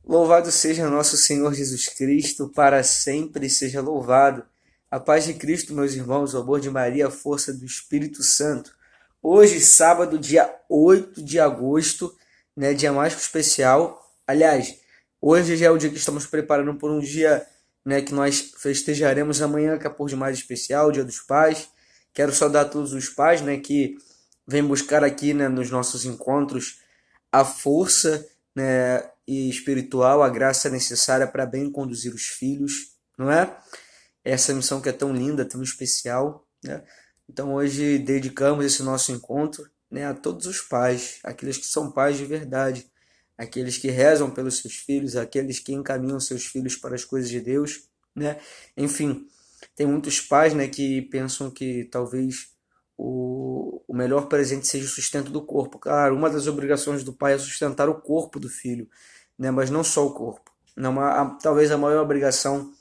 Louvado seja nosso Senhor Jesus Cristo, para sempre seja louvado. A paz de Cristo, meus irmãos, o amor de Maria, a força do Espírito Santo. Hoje, sábado, dia 8 de agosto, né, dia mais que especial. Aliás, hoje já é o dia que estamos preparando por um dia, né, que nós festejaremos amanhã, que é por demais especial, Dia dos Pais. Quero saudar todos os pais, né, que vêm buscar aqui, né, nos nossos encontros a força, né, e espiritual, a graça necessária para bem conduzir os filhos, não é? Essa missão que é tão linda, tão especial, né? Então hoje dedicamos esse nosso encontro, né, a todos os pais, aqueles que são pais de verdade, aqueles que rezam pelos seus filhos, aqueles que encaminham seus filhos para as coisas de Deus, né? Enfim, tem muitos pais, né, que pensam que talvez o melhor presente seja o sustento do corpo. Claro, uma das obrigações do pai é sustentar o corpo do filho, né? Mas não só o corpo. Não, talvez a maior obrigação,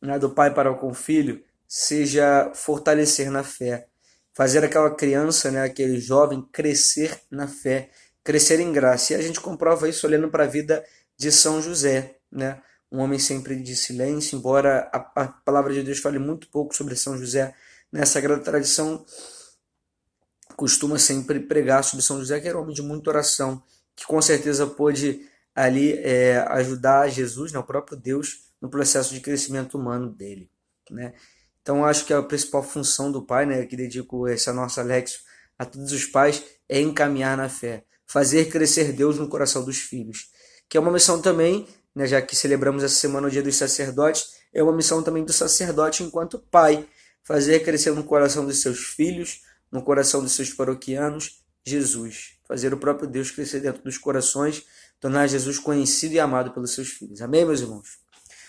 né, do pai para com o filho seja fortalecer na fé, fazer aquela criança, né, aquele jovem crescer na fé, crescer em graça. E a gente comprova isso olhando para a vida de São José, né? Um homem sempre de silêncio, embora a palavra de Deus fale muito pouco sobre São José, nessa sagrada tradição costuma sempre pregar sobre São José, que era um homem de muita oração, que com certeza pôde ali ajudar Jesus, né, o próprio Deus, no processo de crescimento humano dele, né? Então acho que a principal função do pai, né, que dedico essa nossa Lexio a todos os pais, é encaminhar na fé, fazer crescer Deus no coração dos filhos, que é uma missão também, né, já que celebramos essa semana o Dia dos Sacerdotes, é uma missão também do sacerdote enquanto pai, fazer crescer no coração dos seus filhos, no coração dos seus paroquianos, Jesus. Fazer o próprio Deus crescer dentro dos corações, tornar Jesus conhecido e amado pelos seus filhos. Amém, meus irmãos?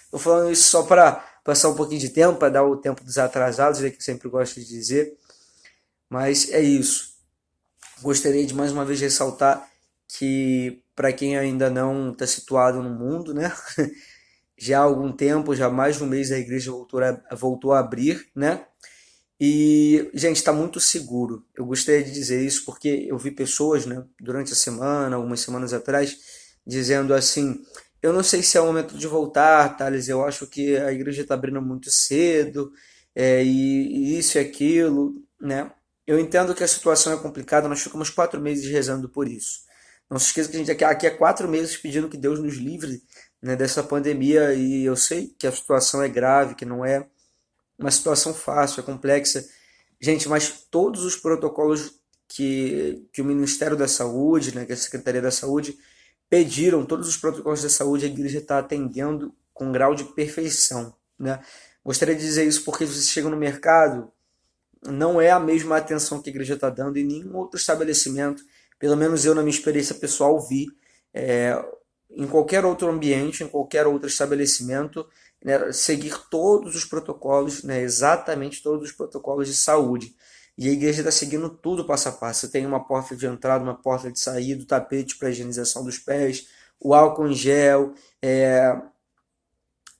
Estou falando isso só para passar um pouquinho de tempo, para dar o tempo dos atrasados, que eu sempre gosto de dizer. Mas é isso. Gostaria de mais uma vez ressaltar que, para quem ainda não está situado no mundo, né? Já há algum tempo, já há mais de um mês, a igreja voltou a abrir, né? E, gente, está muito seguro. Eu gostaria de dizer isso porque eu vi pessoas, né, durante a semana, algumas semanas atrás, dizendo assim: eu não sei se é o momento de voltar, Thales, eu acho que a igreja está abrindo muito cedo, e isso e aquilo, né? Eu entendo que a situação é complicada, nós ficamos 4 meses rezando por isso. Não se esqueça que a gente aqui há 4 meses pedindo que Deus nos livre, né, dessa pandemia, e eu sei que a situação é grave, que não é uma situação fácil, é complexa. Gente, mas todos os protocolos que o Ministério da Saúde, né, que a Secretaria da Saúde, pediram, todos os protocolos da saúde, a igreja está atendendo com grau de perfeição, né? Gostaria de dizer isso porque você chega no mercado, não é a mesma atenção que a igreja está dando em nenhum outro estabelecimento, pelo menos eu, na minha experiência pessoal, vi. É, em qualquer outro ambiente, em qualquer outro estabelecimento, né, seguir todos os protocolos, né, exatamente todos os protocolos de saúde. E a igreja está seguindo tudo passo a passo. Você tem uma porta de entrada, uma porta de saída, o tapete para higienização dos pés, o álcool em gel,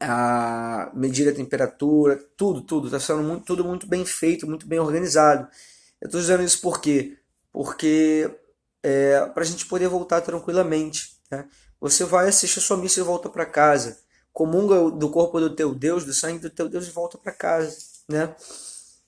a medir a temperatura, tudo. Está sendo tudo muito bem feito, muito bem organizado. Eu estou dizendo isso por quê? Porque para a gente poder voltar tranquilamente, né? Você vai assistir a sua missa e volta para casa. Comunga do corpo do teu Deus, do sangue do teu Deus e volta para casa, né?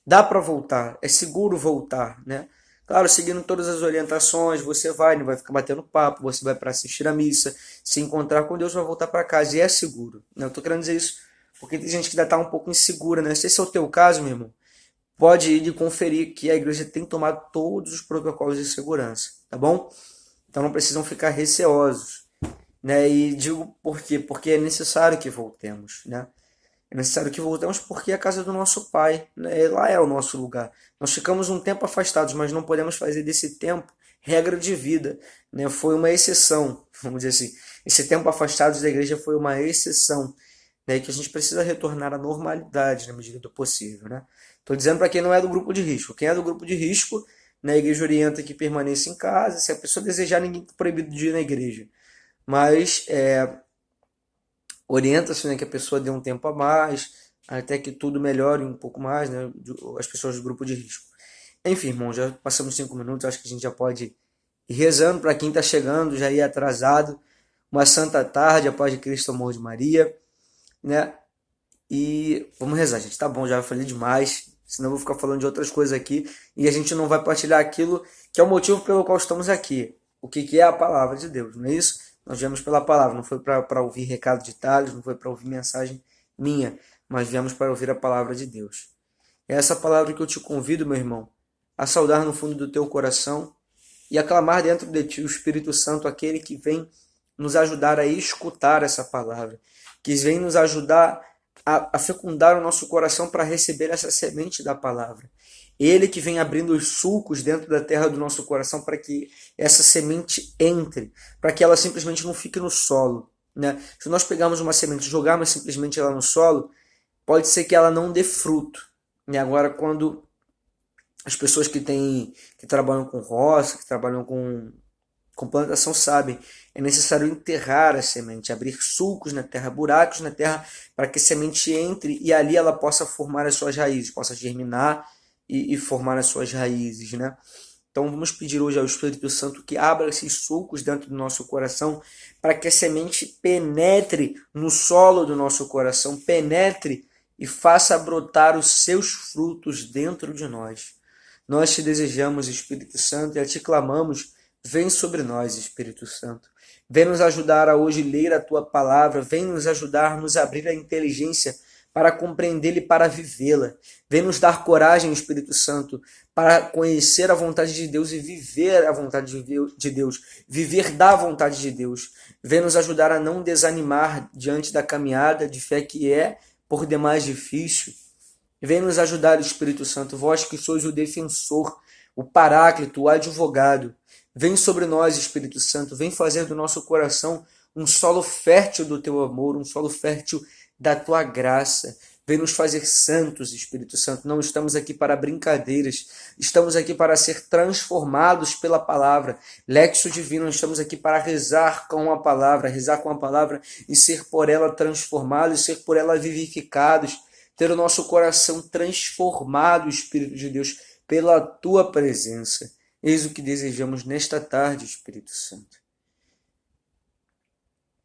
Dá para voltar, é seguro voltar, né? Claro, seguindo todas as orientações, você vai, não vai ficar batendo papo, você vai para assistir a missa, se encontrar com Deus, vai voltar para casa e é seguro, né? Eu estou querendo dizer isso porque tem gente que ainda está um pouco insegura, né? Se esse é o teu caso, meu irmão, pode ir e conferir que a igreja tem tomado todos os protocolos de segurança, tá bom? Então não precisam ficar receosos, né? E digo por quê? Porque é necessário que voltemos, né? É necessário que voltemos porque é a casa do nosso Pai, né? Lá é o nosso lugar. Nós ficamos um tempo afastados, mas não podemos fazer desse tempo regra de vida, né? Foi uma exceção, vamos dizer assim. Esse tempo afastados da igreja foi uma exceção, né? E que a gente precisa retornar à normalidade na medida do possível, né? Estou dizendo para quem não é do grupo de risco. Quem é do grupo de risco, na igreja orienta que permaneça em casa. Se a pessoa desejar, ninguém está proibido de ir na igreja. Mas orienta-se, né, que a pessoa dê um tempo a mais, até que tudo melhore um pouco mais, né, as pessoas do grupo de risco. Enfim, irmão, já passamos 5 minutos, acho que a gente já pode ir rezando para quem está chegando, já ir atrasado. uma santa tarde, a paz de Cristo, amor de Maria, né? E vamos rezar, gente. Tá bom, já falei demais, senão eu vou ficar falando de outras coisas aqui e a gente não vai partilhar aquilo que é o motivo pelo qual estamos aqui. O que é a palavra de Deus, não é isso? Nós viemos pela palavra, não foi para ouvir recado de Tales, não foi para ouvir mensagem minha, mas viemos para ouvir a palavra de Deus. É essa palavra que eu te convido, meu irmão, a saudar no fundo do teu coração e a clamar dentro de ti o Espírito Santo, aquele que vem nos ajudar a escutar essa palavra, que vem nos ajudar a fecundar o nosso coração para receber essa semente da palavra. Ele que vem abrindo os sulcos dentro da terra do nosso coração para que essa semente entre, para que ela simplesmente não fique no solo, né? Se nós pegarmos uma semente e jogarmos simplesmente ela no solo, pode ser que ela não dê fruto. E agora, quando as pessoas que trabalham com roça, que trabalham com plantação sabem, é necessário enterrar a semente, abrir sulcos na terra, buracos na terra, para que a semente entre e ali ela possa formar as suas raízes, possa germinar e formar as suas raízes, né? Então vamos pedir hoje ao Espírito Santo que abra esses sulcos dentro do nosso coração, para que a semente penetre no solo do nosso coração, penetre e faça brotar os seus frutos dentro de nós. Nós te desejamos, Espírito Santo, e a te clamamos, vem sobre nós, Espírito Santo. Vem nos ajudar a hoje ler a tua palavra, vem nos ajudar a nos abrir a inteligência para compreendê-la e para vivê-la. Vem nos dar coragem, Espírito Santo, para conhecer a vontade de Deus e viver a vontade de Deus, viver da vontade de Deus. Vem nos ajudar a não desanimar diante da caminhada de fé que é por demais difícil. Vem nos ajudar, Espírito Santo, vós que sois o defensor, o paráclito, o advogado. Vem sobre nós, Espírito Santo, vem fazer do nosso coração um solo fértil do teu amor, um solo fértil da tua graça. Vem nos fazer santos, Espírito Santo. Não estamos aqui para brincadeiras, estamos aqui para ser transformados pela palavra. Lexo divino, estamos aqui para rezar com a palavra e ser por ela transformados, ser por ela vivificados, ter o nosso coração transformado, Espírito de Deus, pela tua presença. Eis o que desejamos nesta tarde, Espírito Santo.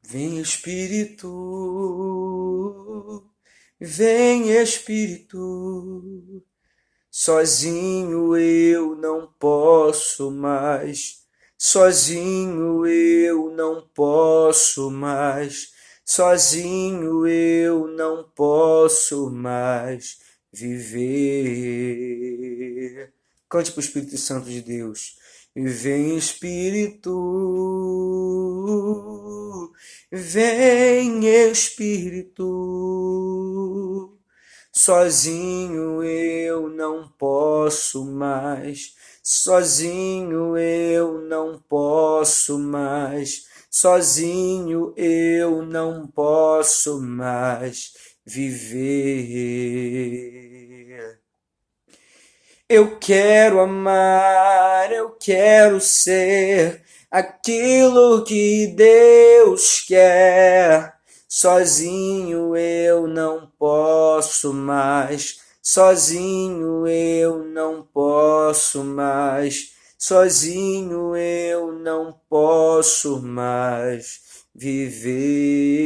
Vem, Espírito, vem, Espírito, sozinho eu não posso mais, sozinho eu não posso mais, sozinho eu não posso mais viver. Cante para o Espírito Santo de Deus. Vem, Espírito, vem, Espírito, sozinho eu não posso mais, sozinho eu não posso mais, sozinho eu não posso mais viver. Eu quero amar, eu quero ser aquilo que Deus quer. Sozinho eu não posso mais, sozinho eu não posso mais, sozinho eu não posso mais viver.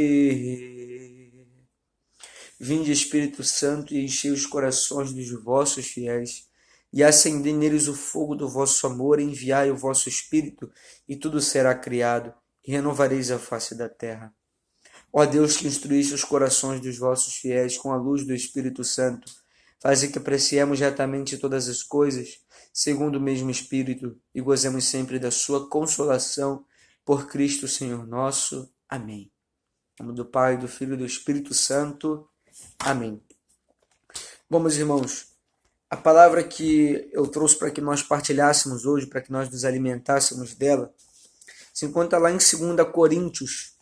Vinde, Espírito Santo, e enchei os corações dos vossos fiéis, e acendei neles o fogo do vosso amor, enviai o vosso Espírito, e tudo será criado, e renovareis a face da terra. Ó Deus, que instruísse os corações dos vossos fiéis com a luz do Espírito Santo, faze que apreciemos retamente todas as coisas, segundo o mesmo Espírito, e gozemos sempre da sua consolação, por Cristo Senhor nosso. Amém. Em nome do Pai, do Filho e do Espírito Santo. Amém. Bom, meus irmãos, a palavra que eu trouxe para que nós partilhássemos hoje, para que nós nos alimentássemos dela, se encontra lá em 2 Coríntios,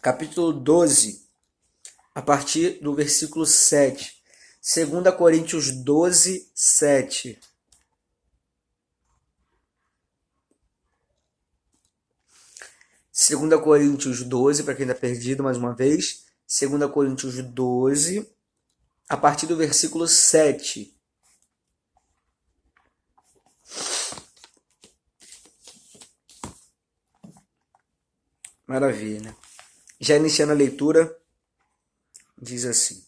capítulo 12, a partir do versículo 7. 2 Coríntios 12, 7. Segunda Coríntios 12, para quem está perdido mais uma vez. 2 Coríntios 12, a partir do versículo 7. Maravilha, né? Já iniciando a leitura, diz assim: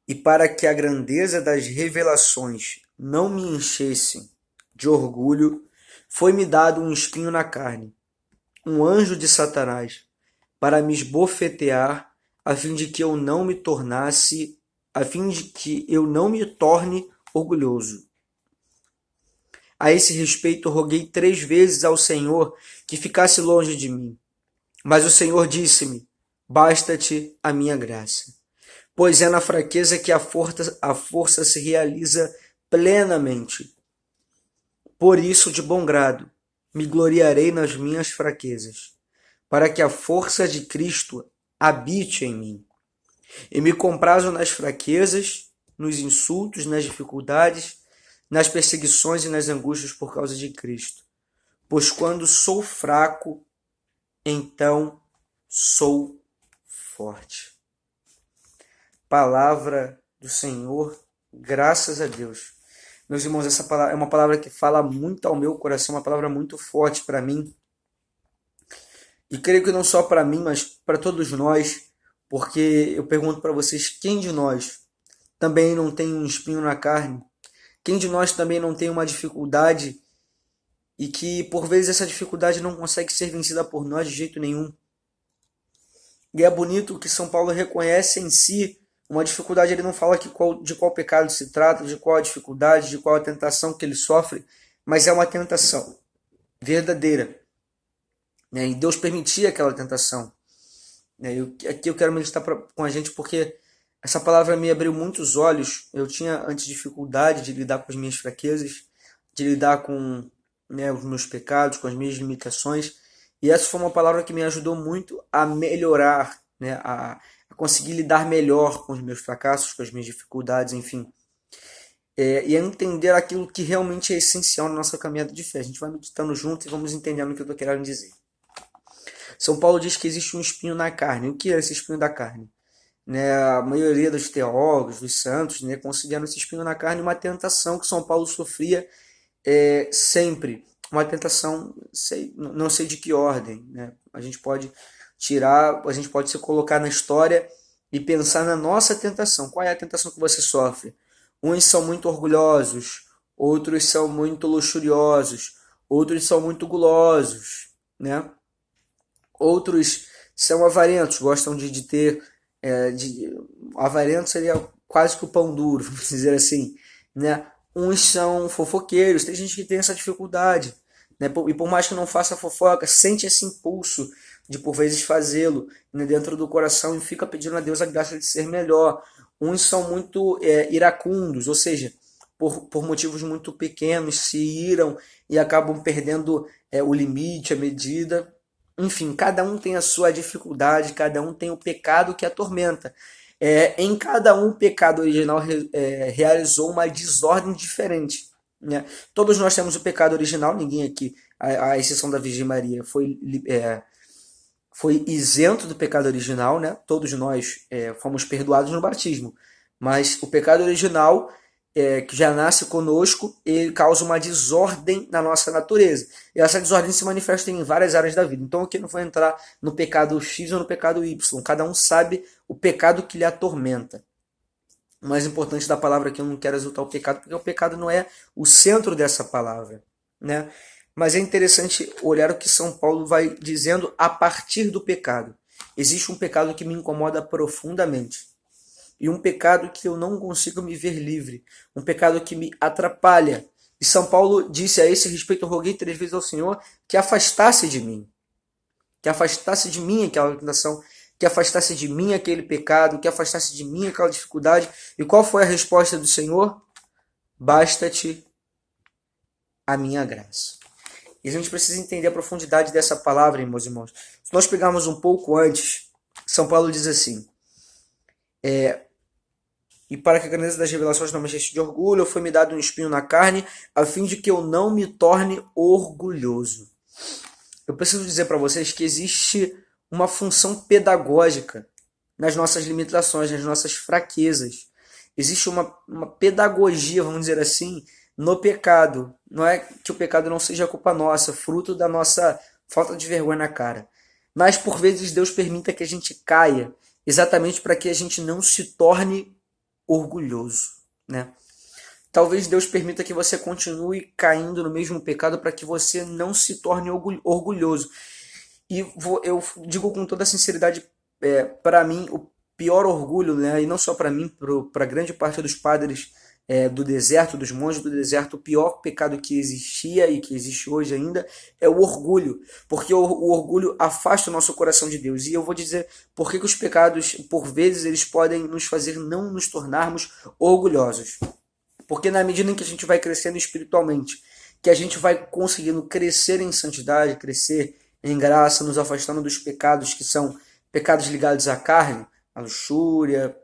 E para que a grandeza das revelações não me enchesse de orgulho, foi-me dado um espinho na carne, um anjo de Satanás, para me esbofetear, a fim de que eu não me tornasse, a fim de que eu não me torne orgulhoso. A esse respeito, roguei 3 vezes ao Senhor que ficasse longe de mim. Mas o Senhor disse-me: Basta-te a minha graça, pois é na fraqueza que a força se realiza plenamente. Por isso, de bom grado, me gloriarei nas minhas fraquezas, para que a força de Cristo habite em mim. E me comprazo nas fraquezas, nos insultos, nas dificuldades, nas perseguições e nas angústias por causa de Cristo. Pois quando sou fraco, então sou forte. Palavra do Senhor, graças a Deus. Meus irmãos, essa palavra é uma palavra que fala muito ao meu coração, uma palavra muito forte para mim. E creio que não só para mim, mas para todos nós, porque eu pergunto para vocês, quem de nós também não tem um espinho na carne? Quem de nós também não tem uma dificuldade e que por vezes essa dificuldade não consegue ser vencida por nós de jeito nenhum? E é bonito que São Paulo reconhece em si uma dificuldade. Ele não fala de qual pecado se trata, de qual a dificuldade, de qual a tentação que ele sofre, mas é uma tentação verdadeira, né? E Deus permitia aquela tentação, né? Aqui eu quero meditar com a gente porque essa palavra me abriu muitos olhos. Eu tinha antes dificuldade de lidar com as minhas fraquezas, de lidar com, né, os meus pecados, com as minhas limitações. E essa foi uma palavra que me ajudou muito a melhorar, né, a conseguir lidar melhor com os meus fracassos, com as minhas dificuldades, enfim. E a entender aquilo que realmente é essencial na nossa caminhada de fé. A gente vai meditando junto e vamos entendendo o que eu estou querendo dizer. São Paulo diz que existe um espinho na carne. O que é esse espinho da carne? Né, a maioria dos teólogos, dos santos, né, consideram esse espinho na carne uma tentação que São Paulo sofria sempre. Uma tentação, não sei de que ordem, né? A gente pode se colocar na história e pensar na nossa tentação. Qual é a tentação que você sofre? Uns são muito orgulhosos, outros são muito luxuriosos, outros são muito gulosos, né? Outros são avarentos, gostam de ter... avarento seria quase que o pão duro, vamos dizer assim, né? Uns são fofoqueiros, tem gente que tem essa dificuldade, né? E por mais que não faça fofoca, sente esse impulso de por vezes fazê-lo, né, dentro do coração, e fica pedindo a Deus a graça de ser melhor. Uns são muito iracundos, ou seja, por motivos muito pequenos se iram e acabam perdendo o limite, a medida. Enfim, cada um tem a sua dificuldade, cada um tem o pecado que atormenta. Em cada um, o pecado original realizou uma desordem diferente, né? Todos nós temos o pecado original, ninguém aqui, à exceção da Virgem Maria, foi isento do pecado original, né? Todos nós fomos perdoados no batismo, mas o pecado original, que já nasce conosco, ele causa uma desordem na nossa natureza. E essa desordem se manifesta em várias áreas da vida. Então aqui não vou entrar no pecado X ou no pecado Y. Cada um sabe o pecado que lhe atormenta. O mais importante da palavra aqui, eu não quero exaltar o pecado, porque o pecado não é o centro dessa palavra, né? Mas é interessante olhar o que São Paulo vai dizendo a partir do pecado. Existe um pecado que me incomoda profundamente. E um pecado que eu não consigo me ver livre. Um pecado que me atrapalha. E São Paulo disse a esse respeito: eu roguei 3 vezes ao Senhor que afastasse de mim. Que afastasse de mim aquela tentação. Que afastasse de mim aquele pecado. Que afastasse de mim aquela dificuldade. E qual foi a resposta do Senhor? Basta-te a minha graça. E a gente precisa entender a profundidade dessa palavra, meus irmãos. Se nós pegarmos um pouco antes, São Paulo diz assim: e para que a grandeza das revelações não me enchesse de orgulho, foi-me dado um espinho na carne, a fim de que eu não me torne orgulhoso. Eu preciso dizer para vocês que existe uma função pedagógica nas nossas limitações, nas nossas fraquezas. Existe uma pedagogia, vamos dizer assim, no pecado. Não é que o pecado não seja culpa nossa, fruto da nossa falta de vergonha na cara. Mas por vezes Deus permita que a gente caia, exatamente para que a gente não se torne orgulhoso, né? Talvez Deus permita que você continue caindo no mesmo pecado para que você não se torne orgulhoso. E eu digo com toda sinceridade, para mim, o pior orgulho, né, e não só para mim, para grande parte dos padres do deserto, dos monges do deserto, o pior pecado que existia e que existe hoje ainda é o orgulho, porque o orgulho afasta o nosso coração de Deus. E eu vou dizer por que os pecados, por vezes, eles podem nos fazer não nos tornarmos orgulhosos. Porque na medida em que a gente vai crescendo espiritualmente, que a gente vai conseguindo crescer em santidade, crescer em graça, nos afastando dos pecados que são pecados ligados à carne, à luxúria,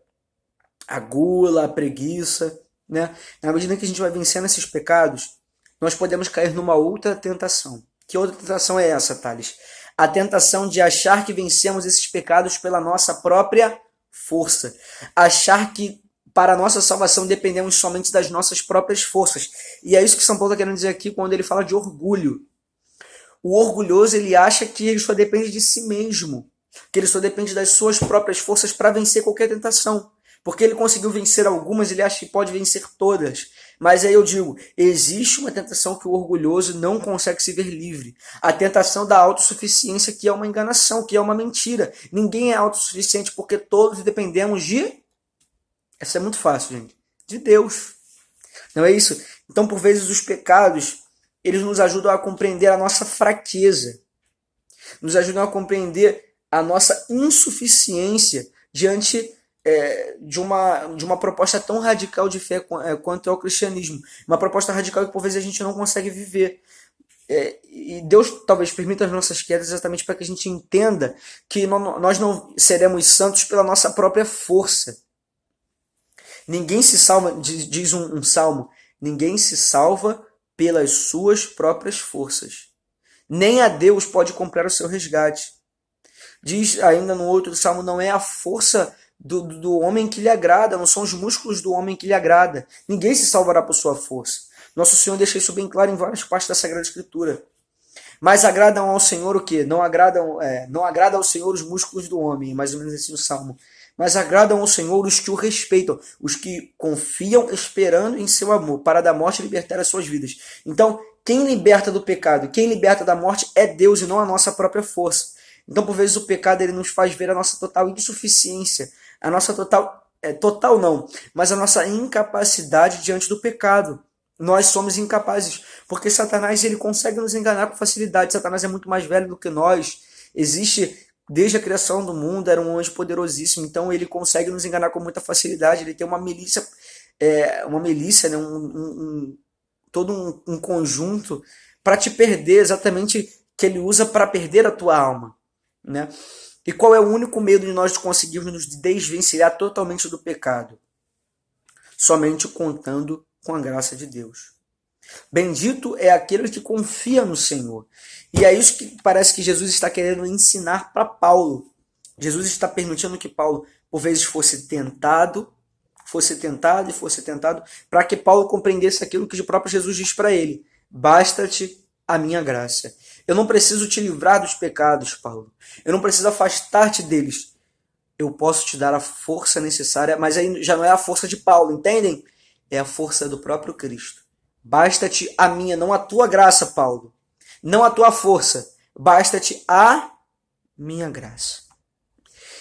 à gula, à preguiça, né? Na medida em que a gente vai vencendo esses pecados, nós podemos cair numa outra tentação. Que outra tentação é essa, Thales? A tentação de achar que vencemos esses pecados pela nossa própria força. Achar que para a nossa salvação dependemos somente das nossas próprias forças. E é isso que São Paulo está querendo dizer aqui quando ele fala de orgulho. O orgulhoso, ele acha que ele só depende de si mesmo, que ele só depende das suas próprias forças para vencer qualquer tentação. Porque ele conseguiu vencer algumas, ele acha que pode vencer todas. Mas aí eu digo, existe uma tentação que o orgulhoso não consegue se ver livre. A tentação da autossuficiência, que é uma enganação, que é uma mentira. Ninguém é autossuficiente porque todos dependemos de... Essa é muito fácil, gente. De Deus. Não é isso? Então, por vezes, os pecados, eles nos ajudam a compreender a nossa fraqueza. Nos ajudam a compreender a nossa insuficiência diante de uma proposta tão radical de fé quanto é o cristianismo. Uma proposta radical que, por vezes, a gente não consegue viver. E Deus talvez permita as nossas quedas exatamente para que a gente entenda que nós não seremos santos pela nossa própria força. Ninguém se salva, diz um salmo, ninguém se salva pelas suas próprias forças. Nem a Deus pode comprar o seu resgate. Diz ainda no outro salmo, não é a força do homem que lhe agrada, não são os músculos do homem que lhe agrada. Ninguém se salvará por sua força. Nosso Senhor deixa isso bem claro em várias partes da Sagrada Escritura. Mas agradam ao Senhor o quê? Não agrada ao Senhor os músculos do homem, mais ou menos assim o salmo. Mas agradam ao Senhor os que o respeitam, os que confiam esperando em seu amor, para da morte libertar as suas vidas. Então, quem liberta do pecado, quem liberta da morte é Deus e não a nossa própria força. Então, por vezes, o pecado ele nos faz ver a nossa total insuficiência, a nossa total não, mas a nossa incapacidade diante do pecado. Nós somos incapazes, porque Satanás ele consegue nos enganar com facilidade. Satanás é muito mais velho do que nós. Existe... Desde a criação do mundo, era um anjo poderosíssimo, então ele consegue nos enganar com muita facilidade. Ele tem uma milícia, né? Todo um conjunto para te perder, exatamente que ele usa para perder a tua alma, né? E qual é o único medo de nós conseguirmos nos desvencilhar totalmente do pecado? Somente contando com a graça de Deus. Bendito é aquele que confia no Senhor. E é isso que parece que Jesus está querendo ensinar para Paulo. Jesus está permitindo que Paulo, por vezes, fosse tentado, para que Paulo compreendesse aquilo que o próprio Jesus diz para ele. Basta-te a minha graça. Eu não preciso te livrar dos pecados, Paulo. Eu não preciso afastar-te deles. Eu posso te dar a força necessária, mas aí já não é a força de Paulo, entendem? É a força do próprio Cristo. Basta-te a minha, não a tua graça, Paulo. Não a tua força. Basta-te a minha graça.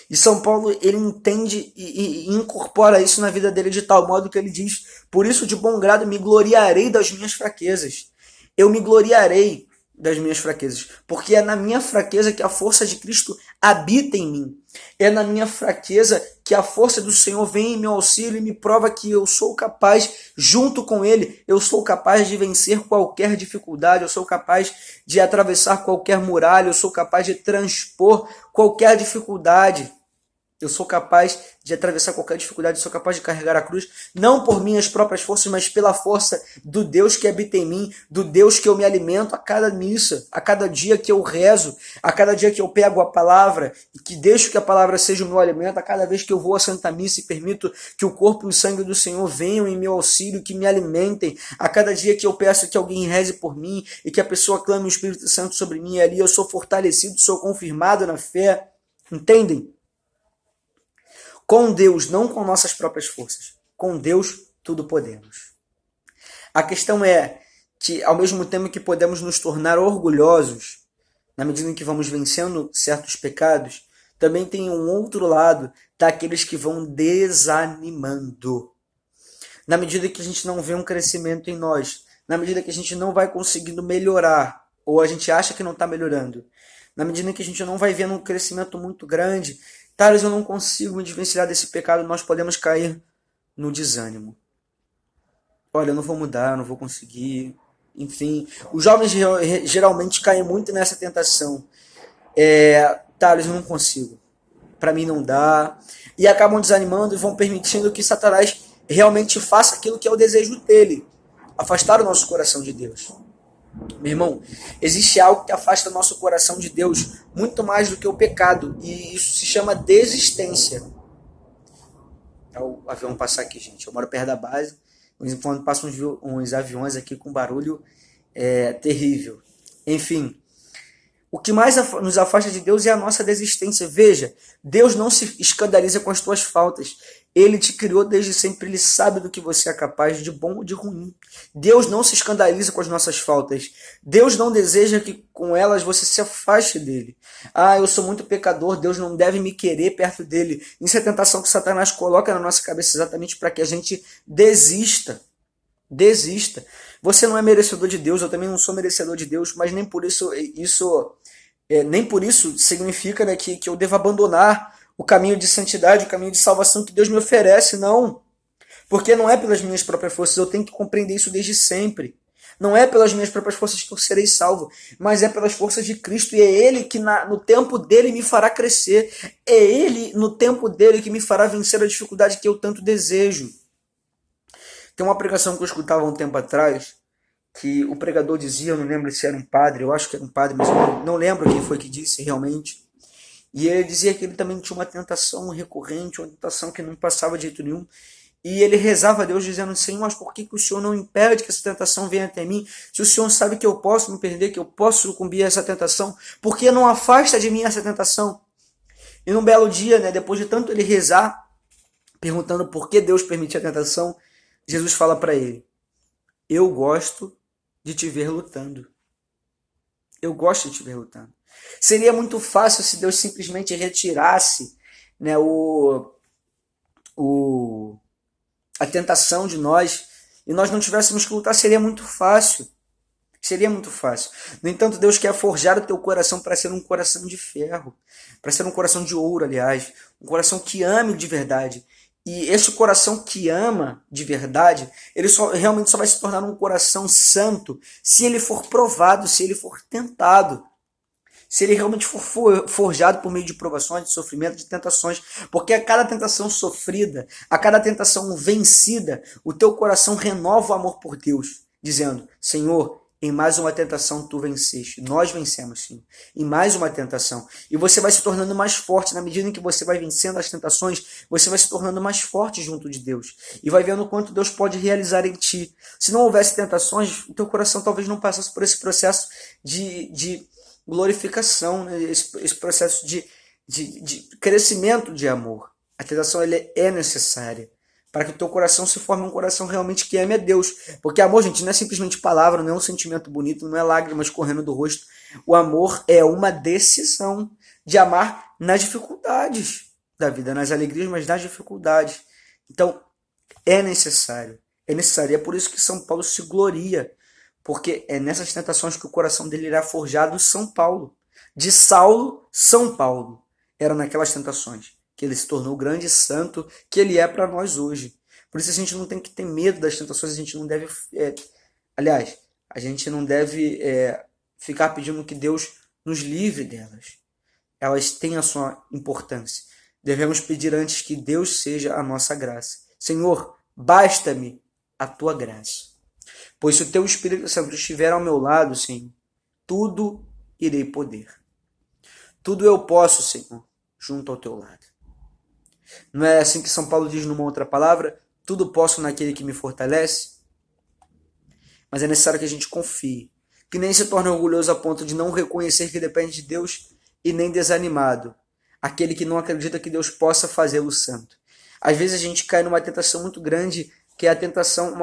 E São Paulo, ele entende e incorpora isso na vida dele de tal modo que ele diz, por isso de bom grado me gloriarei das minhas fraquezas. Eu me gloriarei das minhas fraquezas, porque é na minha fraqueza que a força de Cristo habita em mim. É na minha fraqueza que a força do Senhor vem em meu auxílio e me prova que eu sou capaz, junto com Ele, eu sou capaz de vencer qualquer dificuldade, eu sou capaz de atravessar qualquer muralha, eu sou capaz de transpor qualquer dificuldade. Eu sou capaz de atravessar qualquer dificuldade, eu sou capaz de carregar a cruz, não por minhas próprias forças, mas pela força do Deus que habita em mim, do Deus que eu me alimento a cada missa, a cada dia que eu rezo, a cada dia que eu pego a palavra e que deixo que a palavra seja o meu alimento, a cada vez que eu vou à Santa Missa e permito que o corpo e o sangue do Senhor venham em meu auxílio, que me alimentem, a cada dia que eu peço que alguém reze por mim e que a pessoa clame o Espírito Santo sobre mim, e ali eu sou fortalecido, sou confirmado na fé, entendem? Com Deus, não com nossas próprias forças. Com Deus, tudo podemos. A questão é que, ao mesmo tempo que podemos nos tornar orgulhosos, na medida em que vamos vencendo certos pecados, também tem um outro lado daqueles que vão desanimando. Na medida que a gente não vê um crescimento em nós, na medida que a gente não vai conseguindo melhorar, ou a gente acha que não está melhorando, na medida que a gente não vai vendo um crescimento muito grande, Thales, eu não consigo me desvencilhar desse pecado, nós podemos cair no desânimo. Olha, eu não vou mudar, eu não vou conseguir. Enfim, os jovens geralmente caem muito nessa tentação. Thales, eu não consigo. Para mim não dá. E acabam desanimando e vão permitindo que Satanás realmente faça aquilo que é o desejo dele. Afastar o nosso coração de Deus. Meu irmão, existe algo que afasta nosso coração de Deus muito mais do que o pecado, e isso se chama desistência. É o avião passar aqui, gente. Eu moro perto da base, quando passam uns aviões aqui com barulho terrível. Enfim, o que mais nos afasta de Deus é a nossa desistência. Veja, Deus não se escandaliza com as tuas faltas. Ele te criou desde sempre, ele sabe do que você é capaz, de bom ou de ruim. Deus não se escandaliza com as nossas faltas. Deus não deseja que com elas você se afaste dele. Eu sou muito pecador, Deus não deve me querer perto dele. Isso é a tentação que Satanás coloca na nossa cabeça exatamente para que a gente desista. Desista. Você não é merecedor de Deus, eu também não sou merecedor de Deus, mas nem por isso significa, né, que eu devo abandonar o caminho de santidade, o caminho de salvação que Deus me oferece, não. Porque não é pelas minhas próprias forças, eu tenho que compreender isso desde sempre. Não é pelas minhas próprias forças que eu serei salvo, mas é pelas forças de Cristo, e é Ele que no tempo dele me fará crescer. É Ele, no tempo dele, que me fará vencer a dificuldade que eu tanto desejo. Tem uma pregação que eu escutava um tempo atrás, que o pregador dizia, eu não lembro se era um padre, eu acho que era um padre, mas eu não lembro quem foi que disse realmente. E ele dizia que ele também tinha uma tentação recorrente, uma tentação que não passava de jeito nenhum. E ele rezava a Deus dizendo, Senhor, mas por que o Senhor não impede que essa tentação venha até mim? Se o Senhor sabe que eu posso me perder, que eu posso sucumbir a essa tentação, por que não afasta de mim essa tentação? E num belo dia, né, depois de tanto ele rezar, perguntando por que Deus permite a tentação, Jesus fala para ele, eu gosto de te ver lutando. Eu gosto de te ver lutando. Seria muito fácil se Deus simplesmente retirasse, né, a tentação de nós e nós não tivéssemos que lutar. Seria muito fácil. Seria muito fácil. No entanto, Deus quer forjar o teu coração para ser um coração de ferro, para ser um coração de ouro, aliás, um coração que ame de verdade. E esse coração que ama de verdade, ele realmente só vai se tornar um coração santo se ele for provado, se ele for tentado. Se ele realmente for forjado por meio de provações, de sofrimento, de tentações. Porque a cada tentação sofrida, a cada tentação vencida, o teu coração renova o amor por Deus, dizendo, Senhor, em mais uma tentação tu venceste. Nós vencemos, sim. Em mais uma tentação. E você vai se tornando mais forte. Na medida em que você vai vencendo as tentações, você vai se tornando mais forte junto de Deus. E vai vendo o quanto Deus pode realizar em ti. Se não houvesse tentações, o teu coração talvez não passasse por esse processo de glorificação, né? Esse processo de crescimento de amor. A tentação é necessária para que o teu coração se forme um coração realmente que ame a Deus. Porque amor, gente, não é simplesmente palavra, não é um sentimento bonito, não é lágrimas correndo do rosto. O amor é uma decisão de amar nas dificuldades da vida, nas alegrias, mas nas dificuldades. Então, é necessário. É necessário. E é por isso que São Paulo se gloria. Porque é nessas tentações que o coração dele irá forjado São Paulo. De Saulo, São Paulo. Era naquelas tentações que ele se tornou o grande santo que ele é para nós hoje. Por isso a gente não tem que ter medo das tentações, a gente não deve... aliás, a gente não deve ficar pedindo que Deus nos livre delas. Elas têm a sua importância. devemos pedir antes que Deus seja a nossa graça. Senhor, basta-me a tua graça. Pois se o teu Espírito Santo estiver ao meu lado, Senhor, tudo irei poder. Tudo eu posso, Senhor, junto ao teu lado. Não é assim que São Paulo diz numa outra palavra? Tudo posso naquele que me fortalece? Mas é necessário que a gente confie, que nem se torne orgulhoso a ponto de não reconhecer que depende de Deus e nem desanimado, aquele que não acredita que Deus possa fazê-lo santo. Às vezes a gente cai numa tentação muito grande, que é a tentação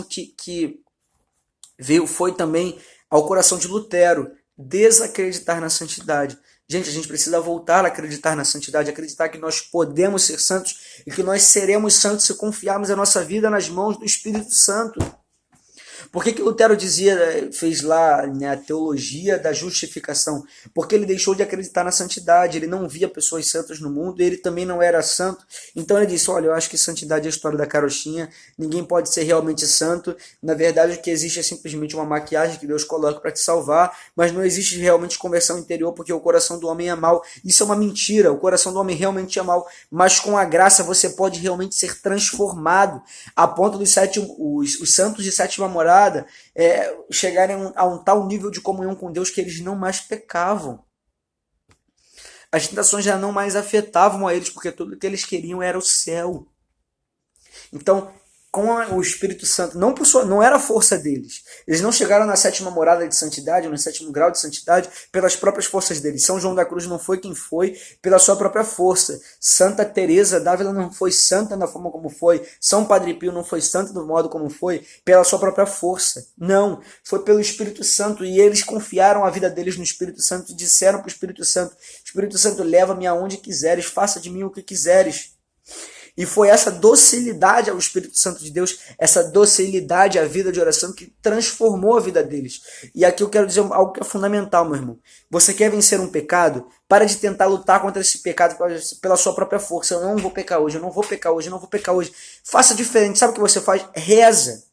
que foi também ao coração de Lutero, desacreditar na santidade. Gente, a gente precisa voltar a acreditar na santidade, acreditar que nós podemos ser santos e que nós seremos santos se confiarmos a nossa vida nas mãos do Espírito Santo. Por que Lutero fez lá, né, a teologia da justificação? Porque ele deixou de acreditar na santidade, ele não via pessoas santas no mundo, ele também não era santo. Então ele disse, olha, eu acho que santidade é a história da carochinha, ninguém pode ser realmente santo. Na verdade, o que existe é simplesmente uma maquiagem que Deus coloca para te salvar, mas não existe realmente conversão interior, porque o coração do homem é mau. Isso é uma mentira, o coração do homem realmente é mau, mas com a graça você pode realmente ser transformado, a ponto dos os santos de sétima morada chegarem a um tal nível de comunhão com Deus que eles não mais pecavam. As tentações já não mais afetavam a eles, porque tudo que eles queriam era o céu. Então, com o Espírito Santo, não era a força deles. Eles não chegaram na sétima morada de santidade, no sétimo grau de santidade, pelas próprias forças deles. São João da Cruz não foi quem foi pela sua própria força. Santa Teresa d'Ávila não foi santa da forma como foi. São Padre Pio não foi santo do modo como foi, pela sua própria força. Não, foi pelo Espírito Santo. E eles confiaram a vida deles no Espírito Santo e disseram para o Espírito Santo, Espírito Santo, leva-me aonde quiseres, faça de mim o que quiseres. E foi essa docilidade ao Espírito Santo de Deus, essa docilidade à vida de oração que transformou a vida deles. E aqui eu quero dizer algo que é fundamental, meu irmão. Você quer vencer um pecado? Para de tentar lutar contra esse pecado pela sua própria força. Eu não vou pecar hoje, eu não vou pecar hoje, eu não vou pecar hoje. Faça diferente. Sabe o que você faz? Reza.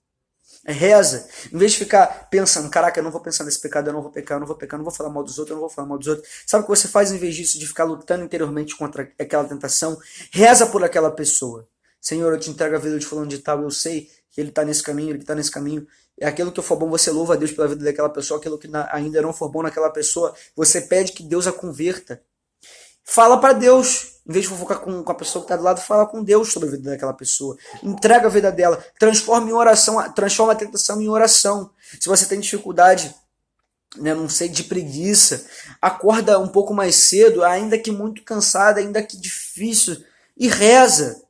Reza. Em vez de ficar pensando, caraca, eu não vou pensar nesse pecado, eu não vou pecar, eu não vou pecar, eu não vou falar mal dos outros, eu não vou falar mal dos outros. Sabe o que você faz em vez disso, de ficar lutando interiormente contra aquela tentação? Reza por aquela pessoa. Senhor, eu te entrego a vida de fulano de tal, eu sei que ele está nesse caminho, ele está nesse caminho. É aquilo que for bom, você louva a Deus pela vida daquela pessoa, aquilo que ainda não for bom naquela pessoa, você pede que Deus a converta. Fala para Deus. Em vez de fofocar com a pessoa que está do lado, fala com Deus sobre a vida daquela pessoa. Entrega a vida dela. Transforma em oração, transforma a tentação em oração. Se você tem dificuldade, né, não sei, de preguiça, acorda um pouco mais cedo, ainda que muito cansado, ainda que difícil, e reza.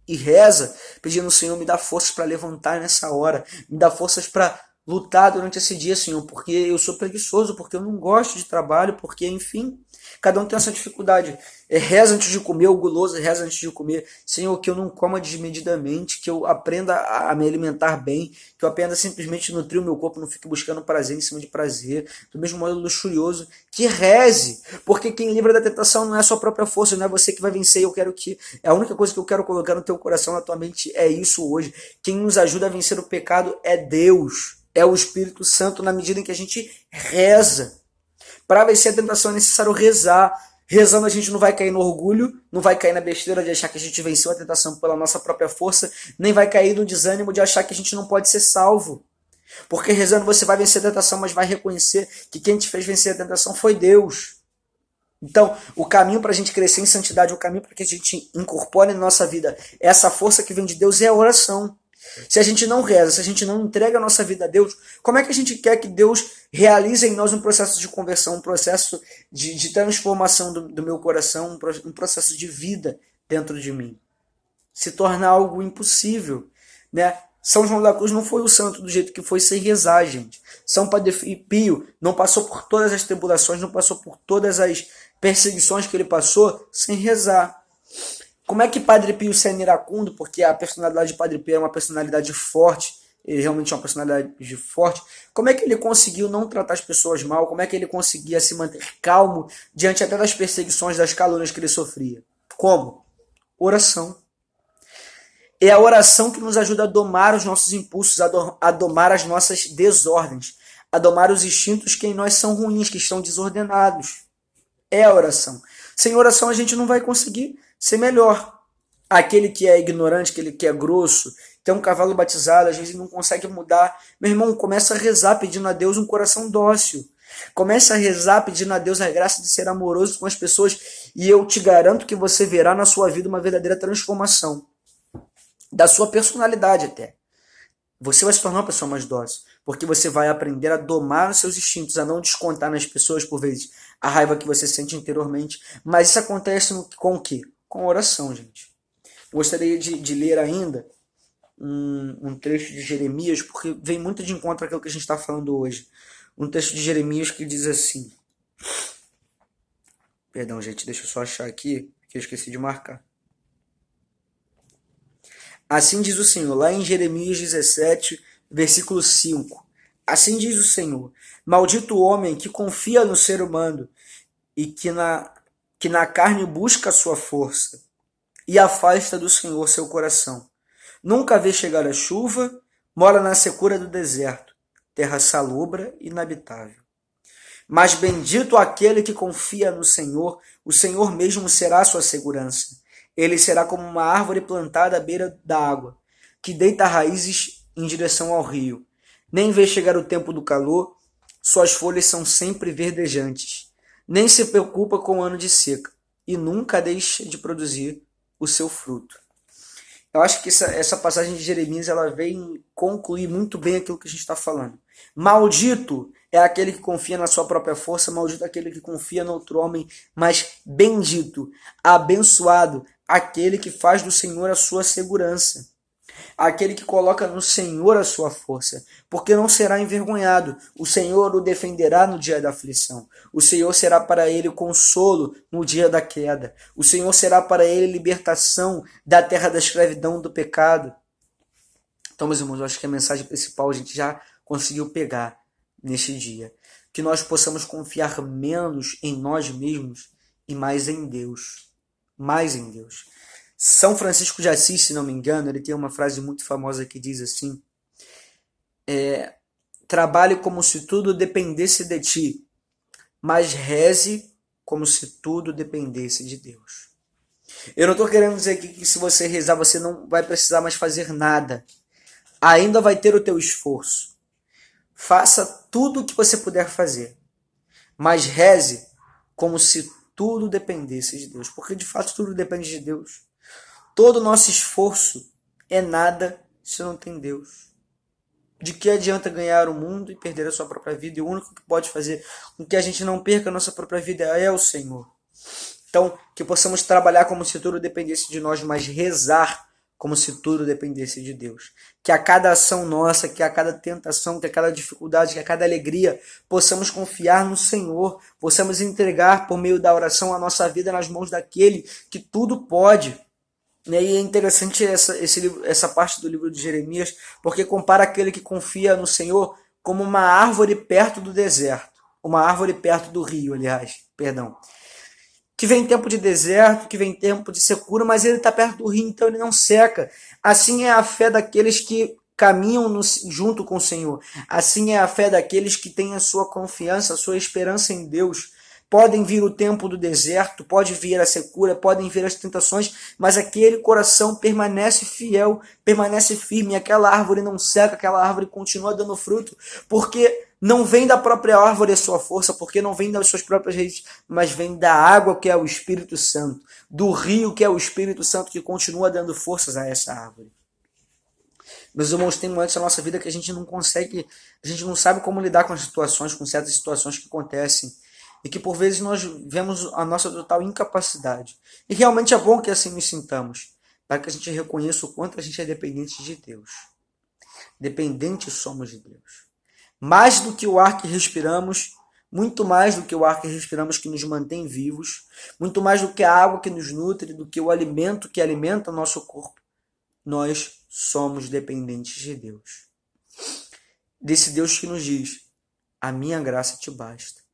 E reza, pedindo, Senhor, me dá forças para levantar nessa hora. Me dá forças para lutar durante esse dia, Senhor, porque eu sou preguiçoso, porque eu não gosto de trabalho, porque, enfim, cada um tem essa dificuldade. Reza antes de comer, o guloso reza antes de comer. Senhor, que eu não coma desmedidamente, que eu aprenda a me alimentar bem, que eu aprenda simplesmente nutrir o meu corpo, não fique buscando prazer em cima de prazer, do mesmo modo luxurioso, que reze, porque quem livra da tentação não é a sua própria força, não é você que vai vencer. Eu quero que, a única coisa que eu quero colocar no teu coração, na tua mente, é isso hoje. Quem nos ajuda a vencer o pecado é Deus, é o Espírito Santo, na medida em que a gente reza. Para vencer a tentação é necessário rezar. Rezando a gente não vai cair no orgulho, não vai cair na besteira de achar que a gente venceu a tentação pela nossa própria força, nem vai cair no desânimo de achar que a gente não pode ser salvo. Porque rezando você vai vencer a tentação, mas vai reconhecer que quem te fez vencer a tentação foi Deus. Então, o caminho para a gente crescer em santidade, o caminho para que a gente incorpore na nossa vida essa força que vem de Deus é a oração. Se a gente não reza, se a gente não entrega a nossa vida a Deus, como é que a gente quer que Deus realize em nós um processo de conversão, um processo de transformação do meu coração, um processo de vida dentro de mim? Se torna algo impossível, né? São João da Cruz não foi o santo do jeito que foi sem rezar, gente. São Padre Pio não passou por todas as tribulações, não passou por todas as perseguições que ele passou sem rezar. Como é que Padre Pio sendo iracundo, porque a personalidade de Padre Pio é uma personalidade forte, ele realmente é uma personalidade forte, como é que ele conseguiu não tratar as pessoas mal, como é que ele conseguia se manter calmo diante até das perseguições, das calúnias que ele sofria? Como? Oração. É a oração que nos ajuda a domar os nossos impulsos, a domar as nossas desordens, a domar os instintos que em nós são ruins, que estão desordenados. É a oração. Sem oração a gente não vai conseguir ser melhor. Aquele que é ignorante, aquele que é grosso, que é um cavalo batizado, às vezes não consegue mudar. Meu irmão, começa a rezar pedindo a Deus um coração dócil. Começa a rezar pedindo a Deus a graça de ser amoroso com as pessoas e eu te garanto que você verá na sua vida uma verdadeira transformação da sua personalidade até. Você vai se tornar uma pessoa mais dócil, porque você vai aprender a domar os seus instintos, a não descontar nas pessoas, por vezes, a raiva que você sente interiormente. Mas isso acontece com o quê? Com a oração, gente. Gostaria de ler ainda um trecho de Jeremias, porque vem muito de encontro àquilo que a gente está falando hoje. Um texto de Jeremias que diz assim. Perdão, gente, deixa eu só achar aqui, que eu esqueci de marcar. Assim diz o Senhor, lá em Jeremias 17, versículo 5. Assim diz o Senhor, maldito o homem que confia no ser humano e que na carne busca a sua força e afasta do Senhor seu coração. Nunca vê chegar a chuva, mora na secura do deserto, terra salobra e inabitável. Mas bendito aquele que confia no Senhor, o Senhor mesmo será a sua segurança. Ele será como uma árvore plantada à beira da água, que deita raízes em direção ao rio. Nem vê chegar o tempo do calor, suas folhas são sempre verdejantes. Nem se preocupa com o ano de seca, e nunca deixa de produzir o seu fruto. Eu acho que essa passagem de Jeremias ela vem concluir muito bem aquilo que a gente está falando. Maldito é aquele que confia na sua própria força, maldito é aquele que confia no outro homem, mas bendito, abençoado, aquele que faz do Senhor a sua segurança. Aquele que coloca no Senhor a sua força, porque não será envergonhado. O Senhor o defenderá no dia da aflição. O Senhor será para ele consolo no dia da queda. O Senhor será para ele libertação da terra da escravidão do pecado. Então, meus irmãos, eu acho que a mensagem principal a gente já conseguiu pegar neste dia. Que nós possamos confiar menos em nós mesmos e mais em Deus. Mais em Deus. São Francisco de Assis, se não me engano, ele tem uma frase muito famosa que diz assim: trabalhe como se tudo dependesse de ti, mas reze como se tudo dependesse de Deus. Eu não estou querendo dizer aqui que se você rezar você não vai precisar mais fazer nada. Ainda vai ter o teu esforço. Faça tudo o que você puder fazer, mas reze como se tudo dependesse de Deus, porque de fato tudo depende de Deus. Todo o nosso esforço é nada se não tem Deus. De que adianta ganhar o mundo e perder a sua própria vida? E o único que pode fazer com que a gente não perca a nossa própria vida é o Senhor. Então, que possamos trabalhar como se tudo dependesse de nós, mas rezar como se tudo dependesse de Deus. Que a cada ação nossa, que a cada tentação, que a cada dificuldade, que a cada alegria, possamos confiar no Senhor, possamos entregar por meio da oração a nossa vida nas mãos daquele que tudo pode. E é interessante essa parte do livro de Jeremias, porque compara aquele que confia no Senhor como uma árvore perto do deserto. Uma árvore perto do rio, aliás, perdão. Que vem tempo de deserto, que vem tempo de secura, mas ele está perto do rio, então ele não seca. Assim é a fé daqueles que caminham junto com o Senhor. Assim é a fé daqueles que têm a sua confiança, a sua esperança em Deus. Podem vir o tempo do deserto, pode vir a secura, podem vir as tentações, mas aquele coração permanece fiel, permanece firme, aquela árvore não seca, aquela árvore continua dando fruto, porque não vem da própria árvore a sua força, porque não vem das suas próprias raízes, mas vem da água que é o Espírito Santo, do rio que é o Espírito Santo que continua dando forças a essa árvore. Meus irmãos, tem momentos na nossa vida que a gente não consegue, a gente não sabe como lidar com as situações, com certas situações que acontecem, e que por vezes nós vemos a nossa total incapacidade. E realmente é bom que assim nos sintamos, para que a gente reconheça o quanto a gente é dependente de Deus. Dependentes somos de Deus. Mais do que o ar que respiramos, muito mais do que o ar que respiramos que nos mantém vivos, muito mais do que a água que nos nutre, do que o alimento que alimenta o nosso corpo, nós somos dependentes de Deus. Desse Deus que nos diz: a minha graça te basta.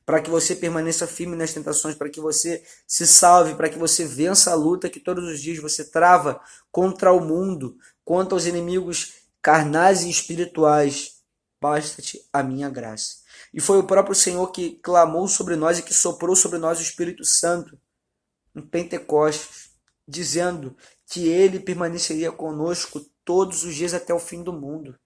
Para que você permaneça firme nas tentações, para que você se salve, para que você vença a luta que todos os dias você trava contra o mundo, contra os inimigos carnais e espirituais. Basta-te a minha graça. E foi o próprio Senhor que clamou sobre nós e que soprou sobre nós o Espírito Santo. em Pentecostes, dizendo que ele permaneceria conosco todos os dias até o fim do mundo.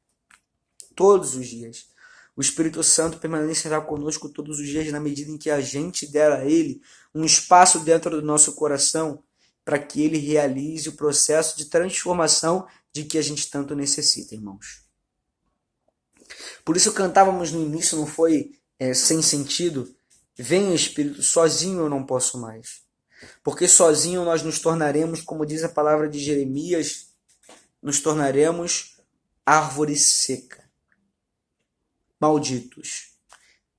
Todos os dias. O Espírito Santo permanecerá conosco todos os dias na medida em que a gente der a ele um espaço dentro do nosso coração para que ele realize o processo de transformação de que a gente tanto necessita, irmãos. Por isso cantávamos no início, não foi sem sentido? Venha, Espírito, sozinho eu não posso mais. Porque sozinho nós nos tornaremos, como diz a palavra de Jeremias, nos tornaremos árvore seca, malditos.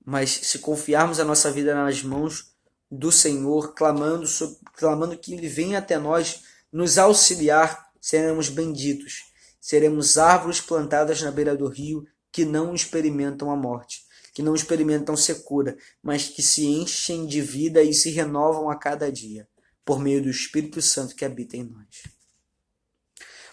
Mas se confiarmos a nossa vida nas mãos do Senhor, clamando que Ele venha até nós, nos auxiliar, seremos benditos. Seremos árvores plantadas na beira do rio que não experimentam a morte, que não experimentam secura, mas que se enchem de vida e se renovam a cada dia, por meio do Espírito Santo que habita em nós.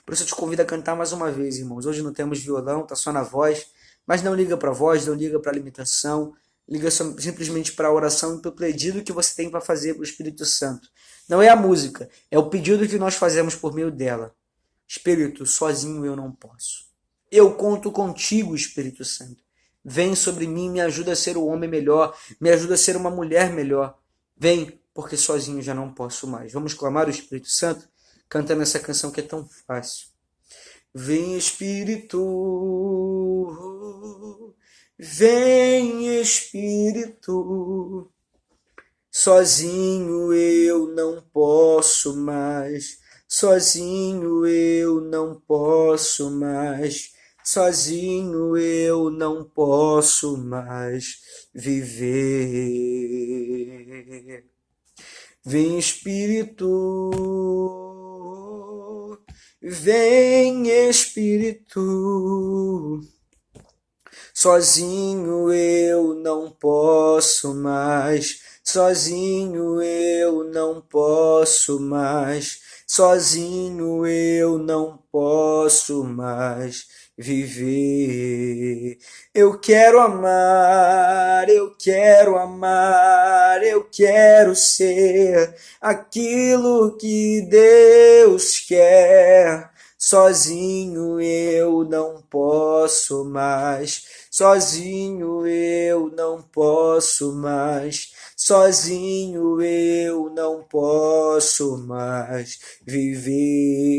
Por isso eu te convido a cantar mais uma vez, irmãos. Hoje não temos violão, está só na voz, mas não liga para a voz, não liga para a limitação, liga simplesmente para a oração e para o pedido que você tem para fazer para o Espírito Santo. Não é a música, é o pedido que nós fazemos por meio dela. Espírito, sozinho eu não posso. Eu conto contigo, Espírito Santo. Vem sobre mim, me ajuda a ser um homem melhor, me ajuda a ser uma mulher melhor. Vem, porque sozinho já não posso mais. Vamos clamar o Espírito Santo, cantando essa canção que é tão fácil. Vem, Espírito, vem, Espírito, sozinho eu não posso mais, sozinho eu não posso mais, sozinho eu não posso mais viver. Vem, Espírito, vem, Espírito, sozinho eu não posso mais, sozinho eu não posso mais, sozinho eu não posso mais viver. Eu quero amar, eu quero amar, eu quero ser aquilo que Deus quer. Sozinho eu não posso mais, sozinho eu não posso mais, sozinho eu não posso mais viver.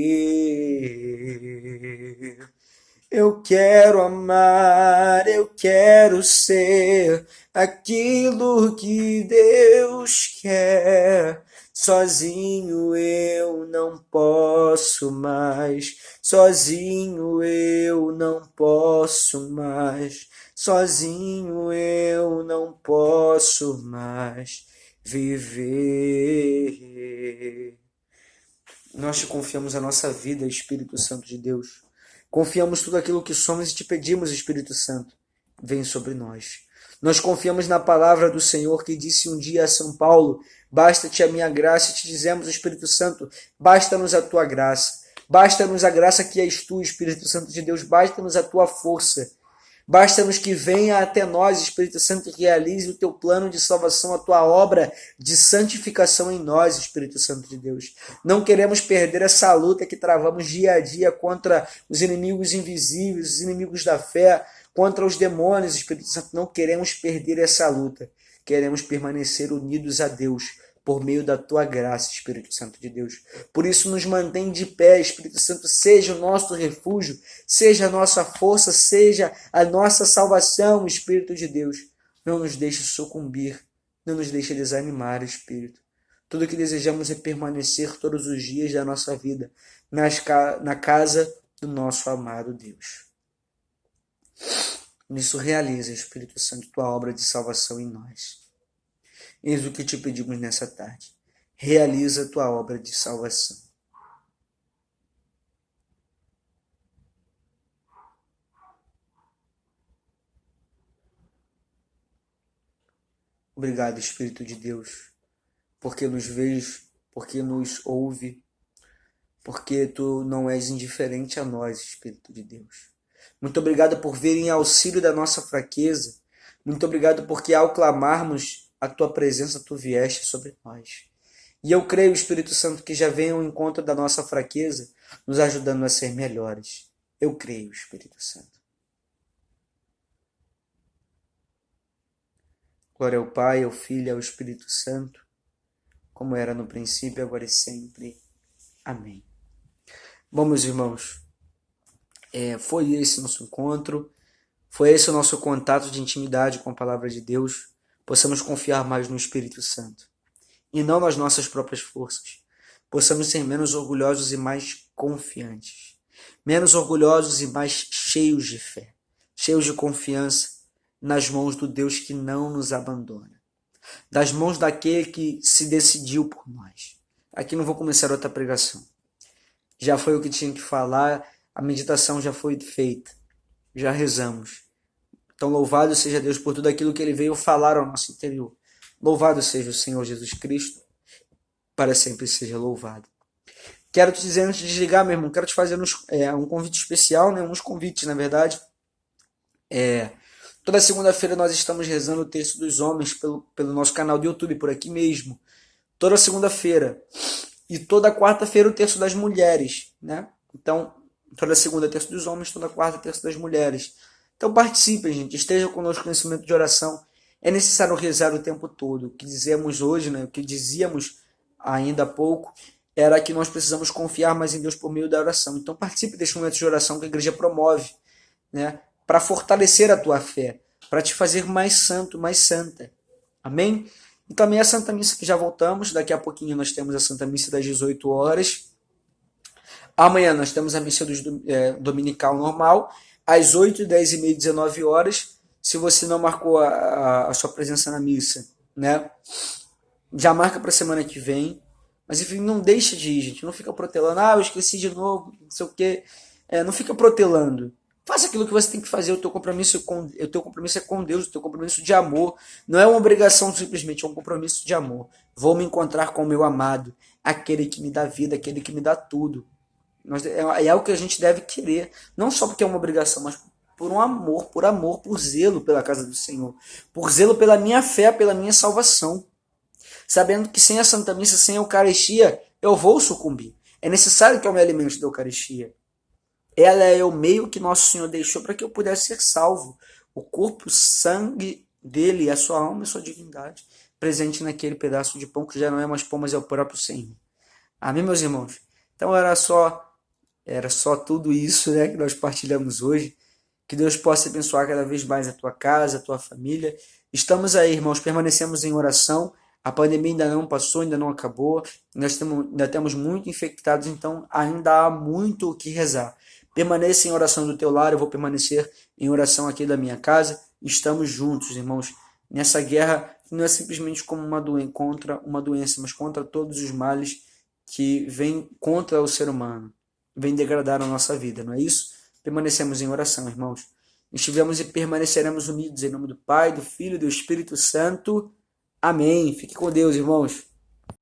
Eu quero amar, eu quero ser aquilo que Deus quer. Sozinho eu não posso mais, sozinho eu não posso mais, sozinho eu não posso mais viver. Nós te confiamos a nossa vida, Espírito Santo de Deus. Confiamos tudo aquilo que somos e te pedimos, Espírito Santo, vem sobre nós. Nós confiamos na palavra do Senhor que disse um dia a São Paulo, basta-te a minha graça, e te dizemos, Espírito Santo, basta-nos a tua graça. Basta-nos a graça que és tu, Espírito Santo de Deus, basta-nos a tua força. Basta-nos que venha até nós, Espírito Santo, e realize o teu plano de salvação, a tua obra de santificação em nós, Espírito Santo de Deus. Não queremos perder essa luta que travamos dia a dia contra os inimigos invisíveis, os inimigos da fé, contra os demônios, Espírito Santo. Não queremos perder essa luta. Queremos permanecer unidos a Deus, por meio da tua graça, Espírito Santo de Deus. Por isso nos mantém de pé, Espírito Santo, seja o nosso refúgio, seja a nossa força, seja a nossa salvação, Espírito de Deus. Não nos deixe sucumbir, não nos deixe desanimar, Espírito. Tudo o que desejamos é permanecer todos os dias da nossa vida na casa do nosso amado Deus. Nisso realiza, Espírito Santo, tua obra de salvação em nós. Eis o que te pedimos nessa tarde. Realiza a tua obra de salvação. Obrigado, Espírito de Deus, porque nos vês, porque nos ouve, porque tu não és indiferente a nós, Espírito de Deus. Muito obrigado por vir em auxílio da nossa fraqueza. Muito obrigado porque ao clamarmos a tua presença, tu vieste sobre nós. E eu creio, Espírito Santo, que já vem ao encontro da nossa fraqueza, nos ajudando a ser melhores. Eu creio, Espírito Santo. Glória ao Pai, ao Filho e ao Espírito Santo, como era no princípio, agora e sempre. Amém. Bom, meus irmãos, foi esse nosso encontro, foi esse o nosso contato de intimidade com a Palavra de Deus. Possamos confiar mais no Espírito Santo e não nas nossas próprias forças. Possamos ser menos orgulhosos e mais confiantes. Menos orgulhosos e mais cheios de fé, cheios de confiança nas mãos do Deus que não nos abandona, das mãos daquele que se decidiu por nós. Aqui não vou começar outra pregação. Já foi o que tinha que falar, a meditação já foi feita, já rezamos. Então louvado seja Deus por tudo aquilo que Ele veio falar ao nosso interior. Louvado seja o Senhor Jesus Cristo, para sempre seja louvado. Quero te dizer antes de desligar, meu irmão, quero te fazer um convite especial, né? Uns convites, na verdade. Toda segunda-feira nós estamos rezando o Terço dos Homens pelo nosso canal do YouTube, por aqui mesmo. Toda segunda-feira. E toda quarta-feira o Terço das Mulheres, né? Então, toda segunda Terço dos Homens, toda quarta Terço das Mulheres. Então participem, gente. Estejam conosco nesse momento de oração. É necessário rezar o tempo todo. O que dizemos hoje, né? O que dizíamos ainda há pouco, era que nós precisamos confiar mais em Deus por meio da oração. Então participe deste momento de oração que a igreja promove, né? Para fortalecer a tua fé, para te fazer mais santo, mais santa. Amém? E também a Santa Missa que já voltamos. Daqui a pouquinho nós temos a Santa Missa das 18 horas. Amanhã nós temos a missa dominical normal, às 8, 10 e meia, 19 horas. Se você não marcou a sua presença na missa, né? Já marca para a semana que vem. Mas enfim, não deixa de ir, gente. Não fica protelando. Eu esqueci de novo, não sei o quê. Não fica protelando. Faça aquilo que você tem que fazer. O teu compromisso é com Deus, o teu compromisso de amor. Não é uma obrigação simplesmente, é um compromisso de amor. Vou me encontrar com o meu amado, aquele que me dá vida, aquele que me dá tudo. É algo que a gente deve querer. Não só porque é uma obrigação, mas por um amor, por zelo pela casa do Senhor. Por zelo pela minha fé, pela minha salvação. Sabendo que sem a Santa Missa, sem a Eucaristia, eu vou sucumbir. É necessário que eu me alimente da Eucaristia. Ela é o meio que Nosso Senhor deixou para que eu pudesse ser salvo. O corpo, o sangue dele, a sua alma e a sua divindade, presente naquele pedaço de pão que já não é mais pão, mas é o próprio Senhor. Amém, meus irmãos? Então era só tudo isso, né, que nós partilhamos hoje. Que Deus possa abençoar cada vez mais a tua casa, a tua família. Estamos aí, irmãos, permanecemos em oração. A pandemia ainda não passou, ainda não acabou. Nós ainda temos muito infectados, então ainda há muito o que rezar. Permaneça em oração do teu lar, eu vou permanecer em oração aqui da minha casa. Estamos juntos, irmãos, nessa guerra que não é simplesmente como contra uma doença, mas contra todos os males que vêm contra o ser humano, vêm degradar a nossa vida, não é isso? Permanecemos em oração, irmãos. Estivemos e permaneceremos unidos em nome do Pai, do Filho e do Espírito Santo. Amém. Fique com Deus, irmãos.